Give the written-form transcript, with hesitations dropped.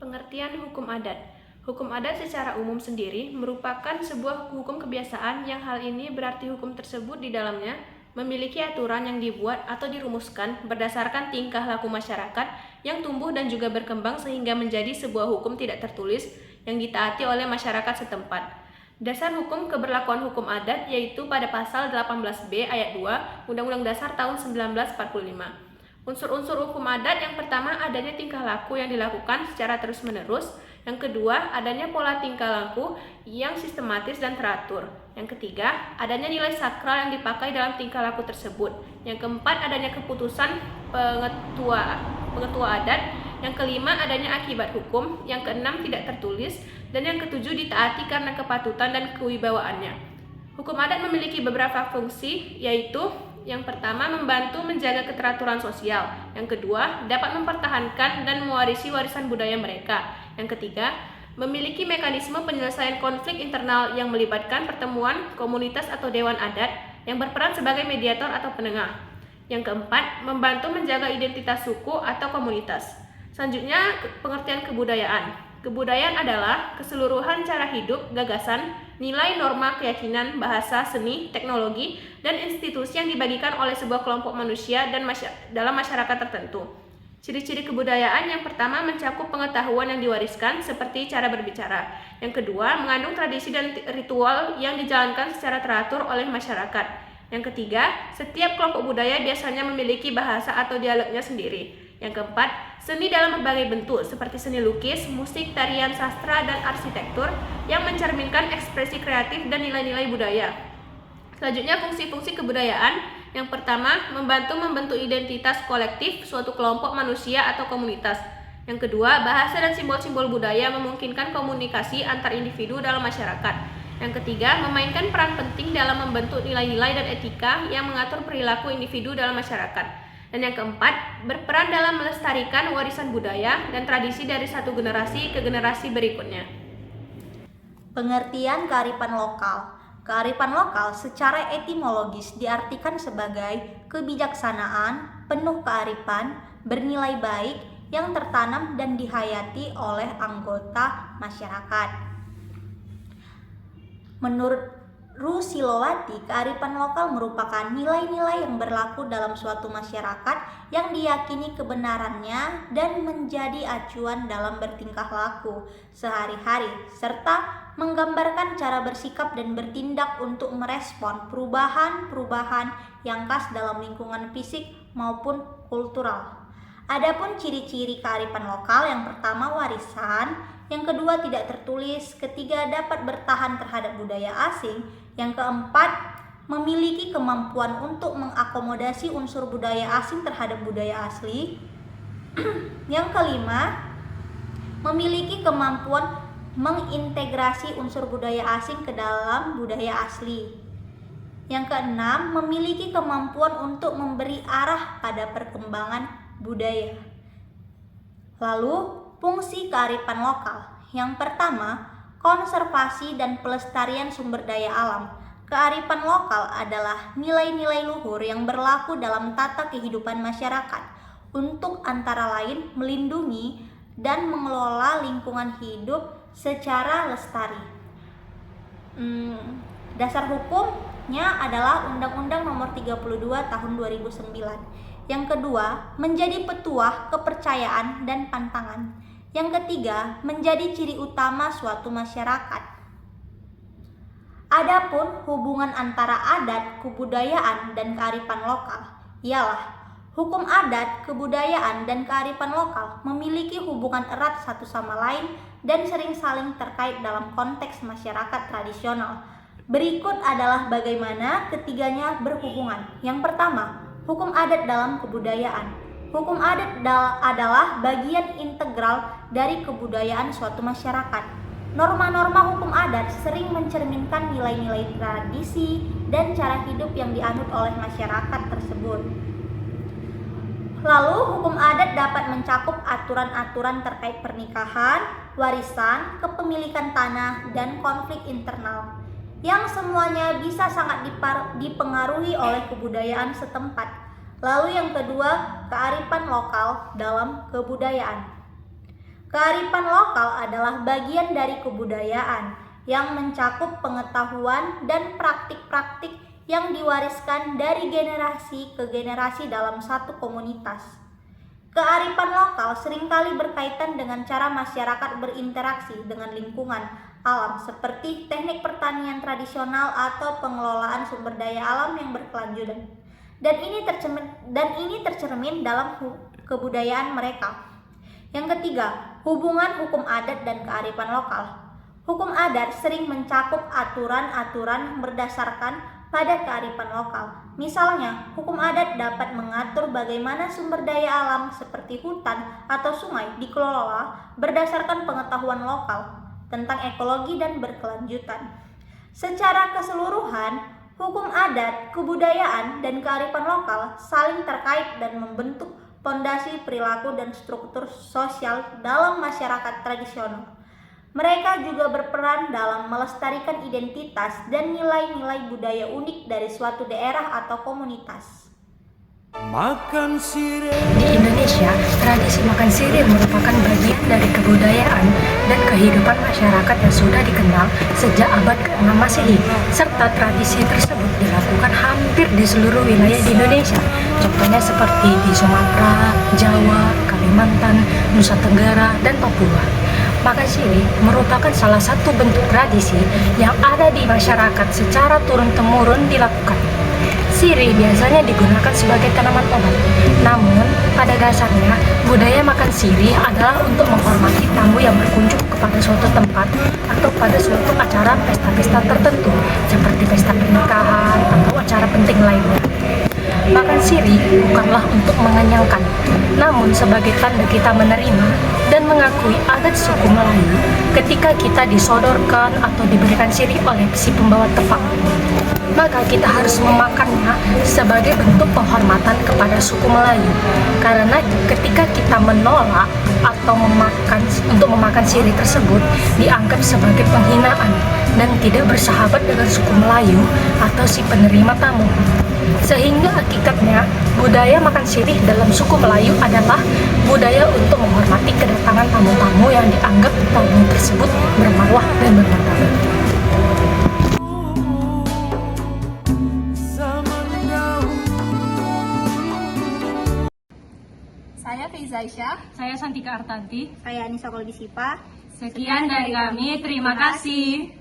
Pengertian hukum adat. Hukum adat secara umum sendiri merupakan sebuah hukum kebiasaan yang hal ini berarti hukum tersebut di dalamnya memiliki aturan yang dibuat atau dirumuskan berdasarkan tingkah laku masyarakat yang tumbuh dan juga berkembang sehingga menjadi sebuah hukum tidak tertulis yang ditaati oleh masyarakat setempat. Dasar hukum keberlakuan hukum adat yaitu pada pasal 18B ayat 2 Undang-Undang Dasar tahun 1945. Unsur-unsur hukum adat yang pertama adanya tingkah laku yang dilakukan secara terus-menerus. Yang kedua, adanya pola tingkah laku yang sistematis dan teratur. Yang ketiga, adanya nilai sakral yang dipakai dalam tingkah laku tersebut. Yang keempat, adanya keputusan pengetua adat. Yang kelima, adanya akibat hukum. Yang keenam, tidak tertulis. Dan yang ketujuh, ditaati karena kepatutan dan kewibawaannya. Hukum adat memiliki beberapa fungsi, yaitu yang pertama, membantu menjaga keteraturan sosial. Yang kedua, dapat mempertahankan dan mewarisi warisan budaya mereka. Yang ketiga, memiliki mekanisme penyelesaian konflik internal yang melibatkan pertemuan, komunitas atau dewan adat yang berperan sebagai mediator atau penengah. Yang keempat, membantu menjaga identitas suku atau komunitas. Selanjutnya, pengertian kebudayaan. Kebudayaan adalah keseluruhan cara hidup, gagasan, nilai, norma, keyakinan, bahasa, seni, teknologi, dan institusi yang dibagikan oleh sebuah kelompok manusia dan dalam masyarakat tertentu. Ciri-ciri kebudayaan yang pertama mencakup pengetahuan yang diwariskan seperti cara berbicara. Yang kedua, mengandung tradisi dan ritual yang dijalankan secara teratur oleh masyarakat. Yang ketiga, setiap kelompok budaya biasanya memiliki bahasa atau dialeknya sendiri. Yang keempat, seni dalam berbagai bentuk seperti seni lukis, musik, tarian, sastra, dan arsitektur yang mencerminkan ekspresi kreatif dan nilai-nilai budaya. Selanjutnya, fungsi-fungsi kebudayaan. Yang pertama, membantu membentuk identitas kolektif suatu kelompok manusia atau komunitas. Yang kedua, bahasa dan simbol-simbol budaya memungkinkan komunikasi antar individu dalam masyarakat. Yang ketiga, memainkan peran penting dalam membentuk nilai-nilai dan etika yang mengatur perilaku individu dalam masyarakat. Dan yang keempat, berperan dalam melestarikan warisan budaya dan tradisi dari satu generasi ke generasi berikutnya. Pengertian kearifan lokal. Kearifan lokal secara etimologis diartikan sebagai kebijaksanaan, penuh kearifan, bernilai baik yang tertanam dan dihayati oleh anggota masyarakat. Menurut Rusilowati, kearifan lokal merupakan nilai-nilai yang berlaku dalam suatu masyarakat yang diyakini kebenarannya dan menjadi acuan dalam bertingkah laku sehari-hari, serta menggambarkan cara bersikap dan bertindak untuk merespon perubahan-perubahan yang khas dalam lingkungan fisik maupun kultural. Adapun ciri-ciri kearifan lokal, yang pertama warisan, yang kedua tidak tertulis, ketiga dapat bertahan terhadap budaya asing, yang keempat memiliki kemampuan untuk mengakomodasi unsur budaya asing terhadap budaya asli, yang kelima memiliki kemampuan mengintegrasi unsur budaya asing ke dalam budaya asli, yang keenam memiliki kemampuan untuk memberi arah pada perkembangan budaya. Lalu, fungsi kearifan lokal. Yang pertama, konservasi dan pelestarian sumber daya alam. Kearifan lokal adalah nilai-nilai luhur yang berlaku dalam tata kehidupan masyarakat untuk antara lain melindungi dan mengelola lingkungan hidup secara lestari. Dasar hukumnya adalah Undang-Undang Nomor 32 Tahun 2009. Yang kedua, menjadi petuah kepercayaan dan pantangan. Yang ketiga, menjadi ciri utama suatu masyarakat. Adapun hubungan antara adat, kebudayaan, dan kearifan lokal ialah hukum adat, kebudayaan, dan kearifan lokal memiliki hubungan erat satu sama lain dan sering saling terkait dalam konteks masyarakat tradisional. Berikut adalah bagaimana ketiganya berhubungan. Yang pertama, hukum adat dalam kebudayaan. Hukum adat adalah bagian integral dari kebudayaan suatu masyarakat. Norma-norma hukum adat sering mencerminkan nilai-nilai tradisi dan cara hidup yang dianut oleh masyarakat tersebut. Lalu, hukum adat dapat mencakup aturan-aturan terkait pernikahan, warisan, kepemilikan tanah, dan konflik internal, yang semuanya bisa sangat dipengaruhi oleh kebudayaan setempat. Lalu yang kedua, kearifan lokal dalam kebudayaan. Kearifan lokal adalah bagian dari kebudayaan yang mencakup pengetahuan dan praktik-praktik yang diwariskan dari generasi ke generasi dalam satu komunitas. Kearifan lokal seringkali berkaitan dengan cara masyarakat berinteraksi dengan lingkungan alam seperti teknik pertanian tradisional atau pengelolaan sumber daya alam yang berkelanjutan. Dan ini tercermin dalam kebudayaan mereka. Yang ketiga, hubungan hukum adat dan kearifan lokal. Hukum adat sering mencakup aturan-aturan yang berdasarkan pada kearifan lokal. Misalnya, hukum adat dapat mengatur bagaimana sumber daya alam seperti hutan atau sungai dikelola berdasarkan pengetahuan lokal tentang ekologi dan berkelanjutan. Secara keseluruhan, hukum adat, kebudayaan, dan kearifan lokal saling terkait dan membentuk fondasi perilaku dan struktur sosial dalam masyarakat tradisional. Mereka juga berperan dalam melestarikan identitas dan nilai-nilai budaya unik dari suatu daerah atau komunitas. Di Indonesia, tradisi makan sirih merupakan bagian dari kebudayaan dan kehidupan masyarakat yang sudah dikenal sejak abad ke-6 Masehi, serta tradisi tersebut dilakukan hampir di seluruh wilayah di Indonesia. Contohnya seperti di Sumatera, Jawa, Kalimantan, Nusa Tenggara, dan Papua. Makan sirih merupakan salah satu bentuk tradisi yang ada di masyarakat secara turun-temurun dilakukan. Sirih biasanya digunakan sebagai tanaman obat. Namun, pada dasarnya, budaya makan sirih adalah untuk menghormati tamu yang berkunjung kepada suatu tempat atau pada suatu acara pesta-pesta tertentu, seperti pesta pernikahan atau acara penting lainnya. Makan sirih bukanlah untuk mengenyangkan, namun sebagai tanda kita menerima dan mengakui adat suku Melayu ketika kita disodorkan atau diberikan sirih oleh si pembawa tepat. Maka kita harus memakannya sebagai bentuk penghormatan kepada suku Melayu. Karena ketika kita menolak atau untuk memakan sirih tersebut dianggap sebagai penghinaan dan tidak bersahabat dengan suku Melayu atau si penerima tamu. Sehingga hakikatnya budaya makan sirih dalam suku Melayu adalah budaya untuk menghormati kedatangan tamu-tamu yang dianggap tamu tersebut bermarwah dan bermartabat. Saya Faiza Aisyah. Saya Santika Artanti. Saya Anissa Kolbisipa. Sekian dari kami, terima kasih.